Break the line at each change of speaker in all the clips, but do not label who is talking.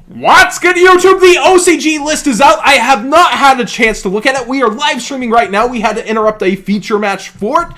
What's good, YouTube? The OCG list is out. I have not had a chance to look at it. We are live streaming right now. We had to interrupt a feature match for it.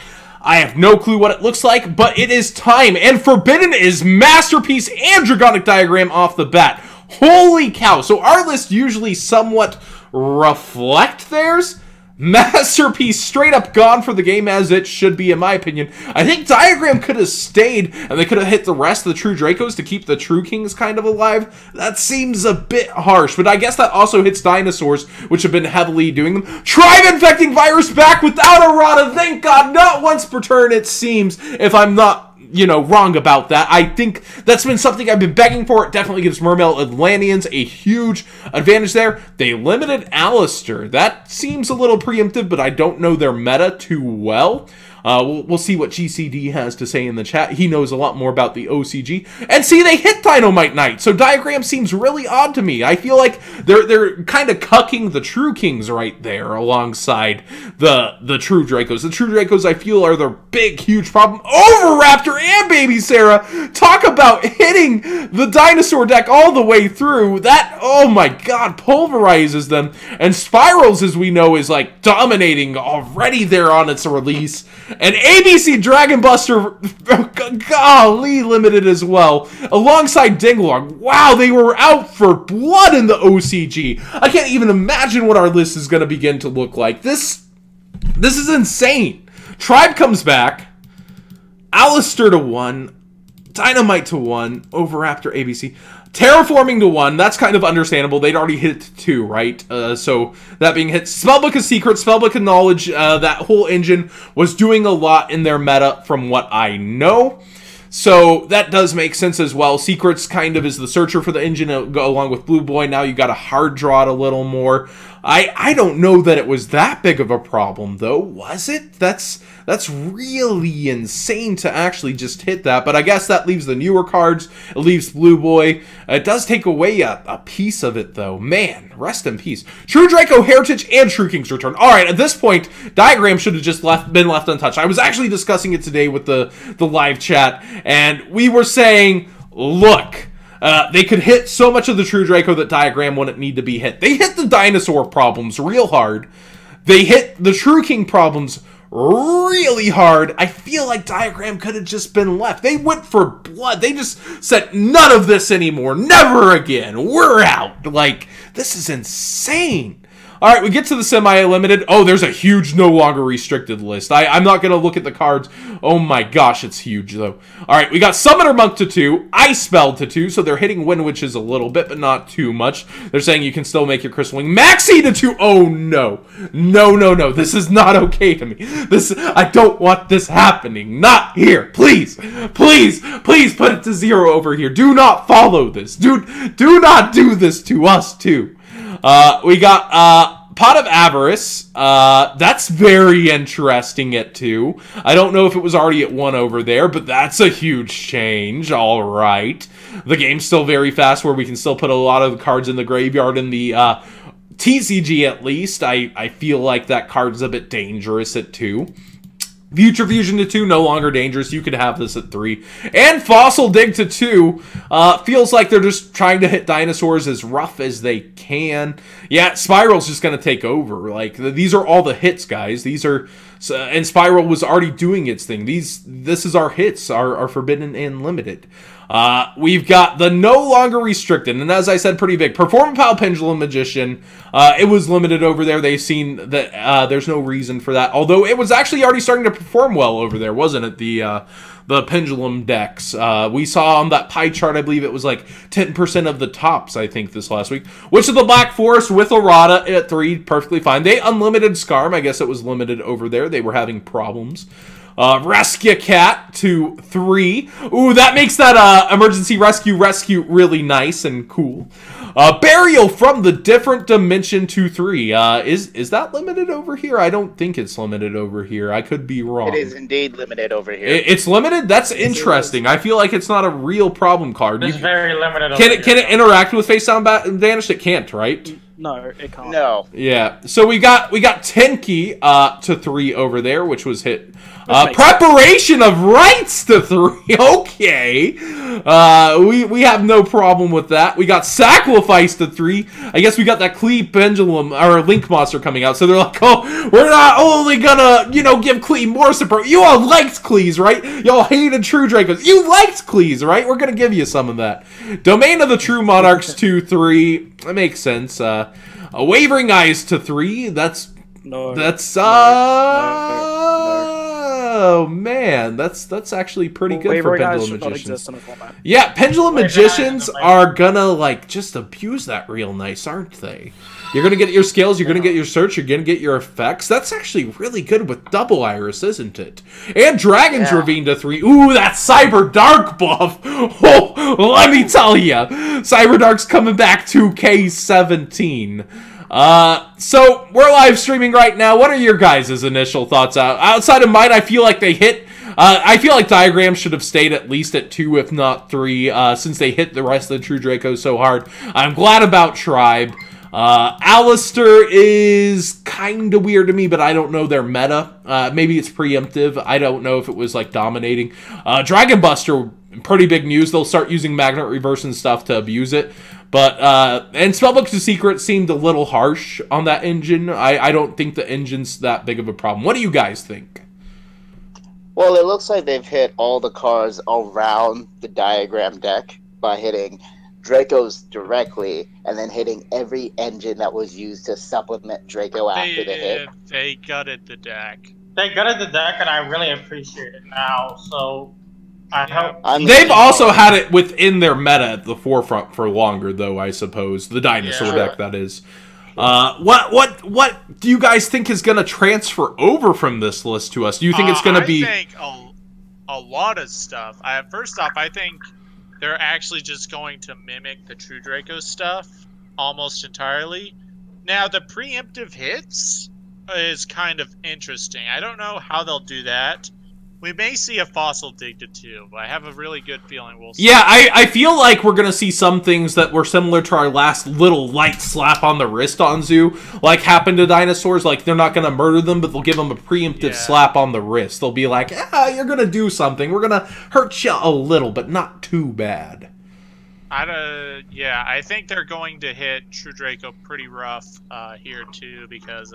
I have no clue what it looks like, but it is time. And Forbidden is Masterpiece and Dragonic Diagram off the bat. Holy cow. So our list usually somewhat reflect theirs. Masterpiece straight up gone for the game, as it should be, in my opinion. I think Diagram could have stayed, and they could have hit the rest of the True Dracos to keep the True Kings kind of alive. That seems a bit harsh, but I guess that also hits Dinosaurs, which have been heavily doing them. Tribe Infecting Virus back without errata, thank God, not once per turn, it seems, if I'm not, you know, wrong about that. I think that's been something I've been begging for. It definitely gives Mermail Atlanteans a huge advantage there. They limited Alistair. That seems a little preemptive, but I don't know their meta too well. We'll see what GCD has to say in the chat. He knows a lot more about the OCG. And see, they hit Dynamite Knight, so Diagram seems really odd to me. I feel like they're kind of cucking the True Kings right there alongside the True Dracos. The True Dracos, I feel, are their big, huge problem. Overraptor and Baby Sarah, talk about hitting the Dinosaur deck all the way through. That, oh my god, pulverizes them. And Spirals, as we know, is like dominating already there on its release. And ABC Dragon Buster, golly, limited as well, alongside Dinglong. Wow, they were out for blood in the OCG. I can't even imagine what our list is going to begin to look like. This is insane. Tribe comes back, Alistair to 1, Dynamite to 1, Overraptor, ABC. Terraforming to 1, that's kind of understandable. They'd already hit 2, right? So that being hit. Spellbook of Secrets, Spellbook of Knowledge, that whole engine was doing a lot in their meta from what I know. So that does make sense as well. Secrets kind of is the searcher for the engine along with Blue Boy. Now you got to hard draw it a little more. I don't know that it was that big of a problem, though. Was it? That's really insane to actually just hit that. But I guess that leaves the newer cards. It leaves Blue Boy. It does take away a piece of it, though. Man, rest in peace. True Draco, Heritage, and True King's Return. All right, at this point, Diagram should have just been left untouched. I was actually discussing it today with the live chat, and we were saying, look, they could hit so much of the True Draco that Diagram wouldn't need to be hit. They hit the Dinosaur problems real hard. They hit the True King problems really hard. I feel like Diagram could have just been left. They went for blood. They just said, none of this anymore. Never again. We're out. Like, this is insane. All right, we get to the semi-limited. Oh, there's a huge no longer restricted list. I'm not going to look at the cards. Oh my gosh, it's huge, though. All right, we got Summoner Monk to 2, Ice Spell to 2, so they're hitting Wind Witches a little bit, but not too much. They're saying you can still make your Crystal Wing. Maxi to 2. Oh, no. No, no, no. This is not okay to me. I don't want this happening. Not here. Please, please, please put it to 0 over here. Do not follow this. Do not do this to us, too. We got Pot of Avarice. That's very interesting at 2. I don't know if it was already at 1 over there, but that's a huge change. All right. The game's still very fast where we can still put a lot of the cards in the graveyard in the TCG at least. I feel like that card's a bit dangerous at 2. Future Fusion to 2, no longer dangerous. You could have this at 3. And Fossil Dig to 2. Feels like they're just trying to hit Dinosaurs as rough as they can. Yeah, Spiral's just going to take over. Like, these are all the hits, guys. These are... and Spiral was already doing its thing. This is our hits, our Forbidden and Limited. We've got the no longer restricted, and as I said, pretty big. Performapal Pendulum Magician. It was limited over there. They've seen that there's no reason for that. Although it was actually already starting to perform well over there, wasn't it? The Pendulum decks. We saw on that pie chart, I believe it was like 10% of the tops, I think, this last week. Witch of the Black Forest with errata at 3, perfectly fine. They unlimited Scarm. I guess it was limited over there. They were having problems. Rescue Cat to 3. Ooh, that makes that emergency rescue really nice and cool. Burial from the Different Dimension to 3. Is that limited over here? I don't think it's limited over here. I could be wrong.
It is indeed limited over here.
It's limited? That's interesting. I feel like it's not a real problem card.
It's very limited.
Can it interact with Face Down Vanish? It can't, right?
No, it can't.
No.
Yeah. So we got Tenki to 3 over there, which was hit Preparation of rights to 3. Okay. We have no problem with that. We got sacrifice to 3. I guess we got that Klee Pendulum or Link monster coming out. So they're like, oh, we're not only gonna, give Klee more support. You all liked Klees, right? Y'all hated True Dracos. You liked Klees, right? We're gonna give you some of that. Domain of the True Monarchs 2/3. That makes sense. Wavering Eyes to 3. Oh man, that's actually pretty good for Pendulum Magicians. Yeah, Pendulum Magicians are gonna just abuse that real nice, aren't they? You're gonna get your skills, you're gonna get your search, you're gonna get your effects. That's actually really good with Double Iris, isn't it? And Dragon's Ravine to 3. Ooh, that Cyber Dark buff. Oh, let me tell ya, Cyber Dark's coming back 2K17. So we're live streaming right now. What are your guys' initial thoughts outside of mine? I feel like they hit. I feel like Diagram should have stayed at least at 2, if not 3, since they hit the rest of the True Dracos so hard. I'm glad about Tribe. Alistair is kind of weird to me, but I don't know their meta. Maybe it's preemptive. I don't know if it was dominating. Dragon Buster, pretty big news. They'll start using Magnet Reverse and stuff to abuse it. But, and Spellbook to Secret seemed a little harsh on that engine. I don't think the engine's that big of a problem. What do you guys think?
Well, it looks like they've hit all the cards around the Diagram deck by hitting Dracos directly and then hitting every engine that was used to supplement Draco after the hit.
They gutted the deck.
They gutted the deck, and I really appreciate it now, so...
They've also had it within their meta at the forefront for longer, though, I suppose. The dinosaur deck, that is. What do you guys think is going to transfer over from this list to us? Do you think it's going to be...
I think a lot of stuff. First off, I think they're actually just going to mimic the True Draco stuff almost entirely. Now, the preemptive hits is kind of interesting. I don't know how they'll do that. We may see a Fossil Dig to 2, but I have a really good feeling we'll see.
Yeah, I feel like we're going to see some things that were similar to our last little light slap on the wrist on Zoo, like happened to dinosaurs. Like, they're not going to murder them, but they'll give them a preemptive slap on the wrist. They'll be like, you're going to do something. We're going to hurt you a little, but not too bad.
Yeah, I think they're going to hit True Draco pretty rough here, too, because...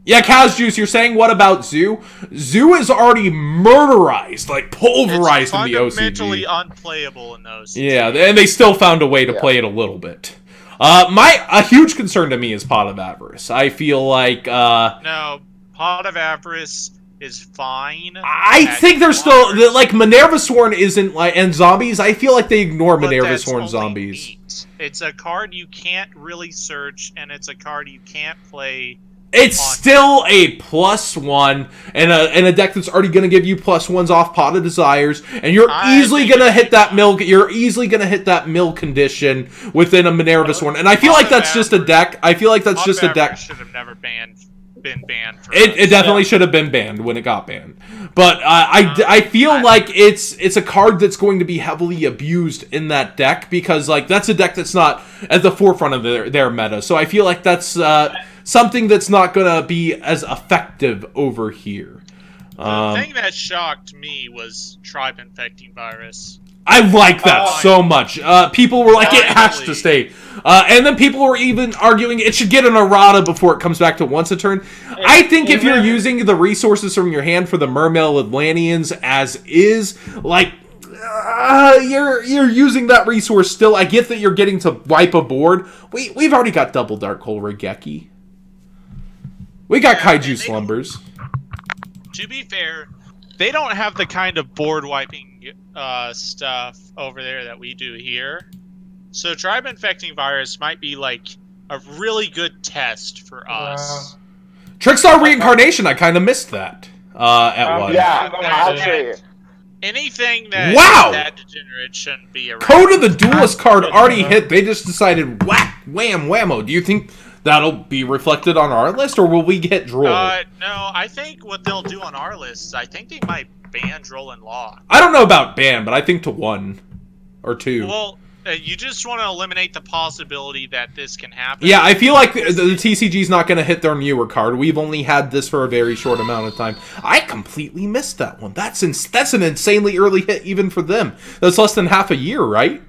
Yeah, Cow's Juice, you're saying what about Zoo? Zoo is already murderized, pulverized in the OCG. It's
fundamentally unplayable in the OCG.
Yeah, and they still found a way to play it a little bit. A huge concern to me is Pot of Avarice. I feel like,
No, Pot of Avarice is fine.
I think they're still, Minerva Sworn isn't, and Zombies, I feel like they ignore Minerva Sworn Zombies.
Neat. It's a card you can't really search, and it's a card you can't play...
It's still a +1 and a deck that's already going to give you +1s off Pot of Desires, and you're easily going to hit that mill. You're easily going to hit that mill condition within a Minerva Sworn, and I feel like that's just a deck. I feel like that's just a deck.
Should have never been banned.
It definitely should have been banned when it got banned, but I feel like it's a card that's going to be heavily abused in that deck because that's a deck that's not at the forefront of their meta. So I feel like that's. Something that's not going to be as effective over here.
The thing that shocked me was Tribe Infecting Virus.
I like that so much. People were like, it has to stay. And then people were even arguing it should get an errata before it comes back to once a turn. I think if you're using the resources from your hand for the Mermail Atlanteans as is, you're using that resource still. I get that you're getting to wipe a board. We've already got double Dark Hole Regeki. We got Kaiju Slumbers.
To be fair, they don't have the kind of board wiping stuff over there that we do here. So Tribe Infecting Virus might be a really good test for us.
Trickstar Reincarnation, I kind of missed that at one.
Yeah, actually.
Anything that that degenerate shouldn't be around.
Code of the Duelist card already hit. They just decided whack, wham, whammo. Do you think that'll be reflected on our list, or will we get Droll?
No, I think what they'll do on our list is I think they might ban Droll and Law.
I don't know about ban, but I think to 1 or 2.
Well, You just want to eliminate the possibility that this can happen.
Yeah, I feel like the TCG's not going to hit their newer card. We've only had this for a very short amount of time. I completely missed that one. That's an insanely early hit even for them. That's less than half a year, right?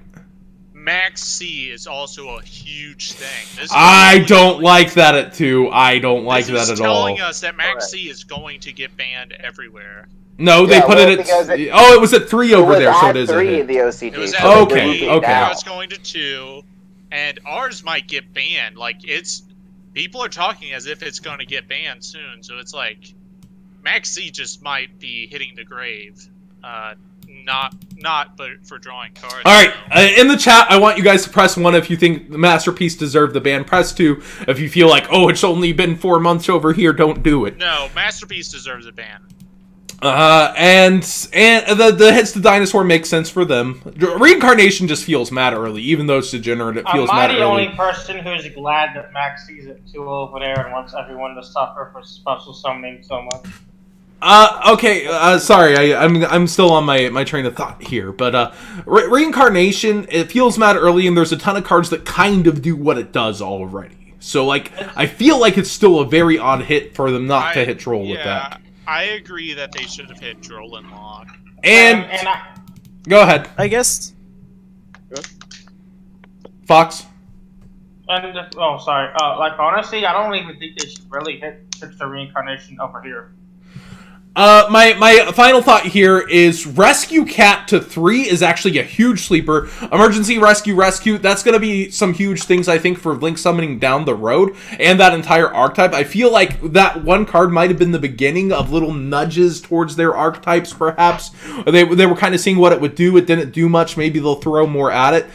Max C is also a huge thing.
I don't like that at 2. I don't like that at all.
Telling us that Max C is going to get banned everywhere.
No, they put it at... it was at 3 over there, so it is
3 in the OCG.
It was
at
at
okay.
Now it's going to 2, and ours might get banned. Like, people are talking as if it's going to get banned soon, so it's like, Max C just might be hitting the grave. Not but for drawing cards.
Alright, in the chat, I want you guys to press 1 if you think the Masterpiece deserved the ban. Press 2 if you feel like, oh, it's only been 4 months over here, don't do it.
No, Masterpiece deserves a ban.
And the hits to Dinosaur makes sense for them. Reincarnation just feels mad early, even though it's degenerate, it feels mad early.
Am I the only person who's glad that Max sees it 2 over there and wants everyone to suffer for special summoning so much?
Okay, sorry, I'm still on my train of thought here, but, Reincarnation, it feels mad early, and there's a ton of cards that kind of do what it does already. So, like, I feel like it's still a very odd hit for them not to hit Troll with that.
I agree that they should have hit Droll and Lock.
And go ahead.
I guess.
Fox.
And oh, sorry. Like honestly, I don't even think they should really hit the Reincarnation over here.
My final thought here is Rescue Cat to 3 is actually a huge sleeper. Emergency Rescue, that's going to be some huge things, I think, for Link summoning down the road, and that entire archetype. I feel like that one card might have been the beginning of little nudges towards their archetypes, perhaps. They were kind of seeing what it would do. It didn't do much. Maybe they'll throw more at it.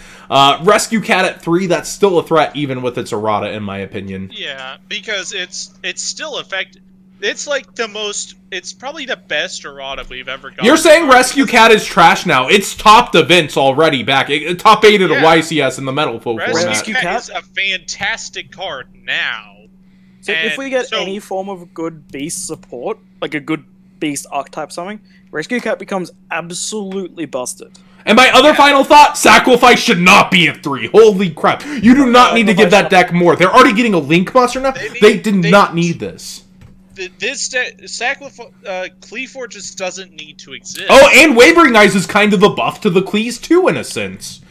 Rescue Cat at 3, that's still a threat, even with its errata, in my opinion.
Yeah, because it's still effective. It's like it's probably the best errata we've ever gotten.
You're saying Rescue Cat is trash now. It's topped events already back. Top 8 at a YCS in the Metal Folk format.
Rescue Cat is a fantastic card now.
So if we get any form of good beast support, like a good beast archetype something, Rescue Cat becomes absolutely busted.
And my other final thought, Sacrifice should not be at 3. Holy crap. You do not need to give that deck more. They're already getting a Link monster now. They did not need this.
This Cleafor just doesn't need to exist.
Oh, and Wavering Eyes is kind of a buff to the Clees too, in a sense.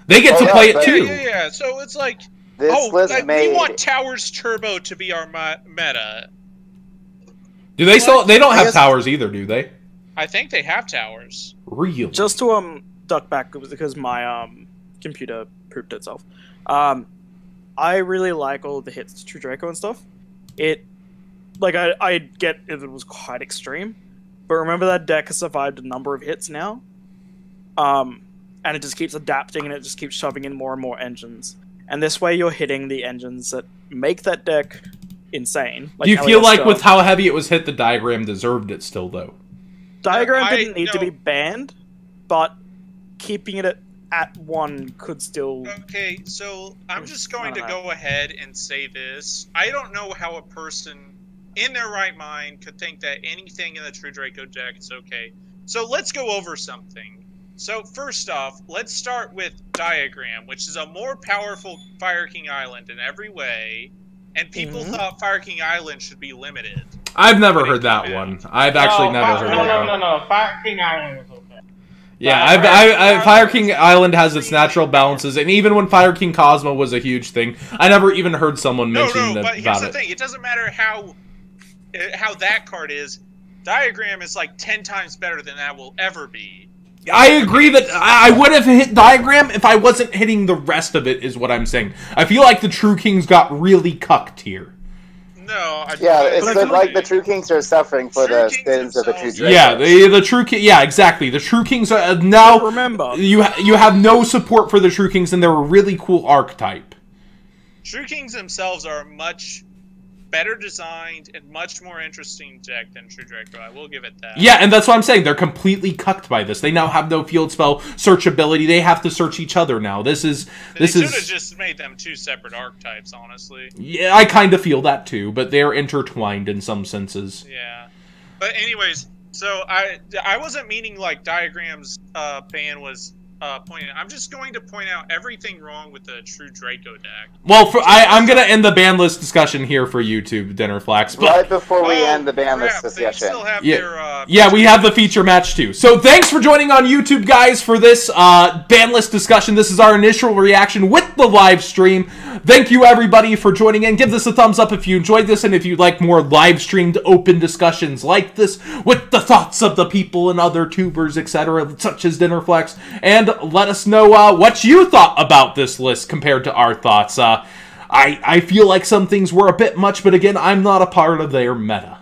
They get to play it too.
Yeah. So it's like,
we
want Towers Turbo to be our meta.
Do they still? They don't have towers either, do they?
I think they have towers.
Really?
Just to duck back because my computer pooped itself. I really like all of the hits to True Draco and stuff. Like, I get it was quite extreme, but remember that deck has survived a number of hits now, and it just keeps adapting and it just keeps shoving in more and more engines. And this way you're hitting the engines that make that deck insane. Like,
do you feel like with how heavy it was hit, the Diagram deserved it still, though?
Diagram didn't need to be banned, but keeping it at 1 could still...
Okay, so I'm just going to go ahead and say this. I don't know how a person in their right mind could think that anything in the True Draco deck is okay. So let's go over something. So first off, let's start with Diagram, which is a more powerful Fire King Island in every way, and people thought Fire King Island should be limited.
I've never heard that one. I've actually never heard that one.
No. Fire King Island is okay.
Yeah, Fire King Island has its natural balances, and even when Fire King Cosmo was a huge thing, I never even heard someone mention
but here's the thing. It doesn't matter how that card is. Diagram is like 10 times better than that will ever be.
I agree that I would have hit Diagram if I wasn't hitting the rest of it, is what I'm saying. I feel like the True Kings got really cucked here.
No,
it's like the True Kings are suffering for the sins of the True Dracos.
Yeah, the True King. Yeah, exactly. The True Kings are now.
But remember,
you have no support for the True Kings, and they're a really cool archetype.
True Kings themselves are much better designed and much more interesting deck than True Draco. I will give it that.
Yeah, and that's what I'm saying. They're completely cucked by this. They now have no field spell search ability. They have to search each other now. They should have
just made them 2 separate archetypes, honestly.
Yeah, I kind of feel that too, but they're intertwined in some senses.
Yeah. But anyways, so I wasn't meaning like Diagram's ban was point out. I'm just going to point out everything wrong with the True Draco deck.
Well, I'm gonna end the ban list discussion here for YouTube, Dinnerflax. But
Right before we end the ban list
They
discussion.
still have
Yeah.
their,
yeah, we have the feature match too. So thanks for joining on YouTube, guys, for this ban list discussion. This is our initial reaction with the live stream. Thank you, everybody, for joining in. Give this a thumbs up if you enjoyed this, and if you'd like more live streamed open discussions like this with the thoughts of the people and other tubers, etc., such as Dinnerflex, and let us know what you thought about this list compared to our thoughts. I feel like some things were a bit much, but again, I'm not a part of their meta.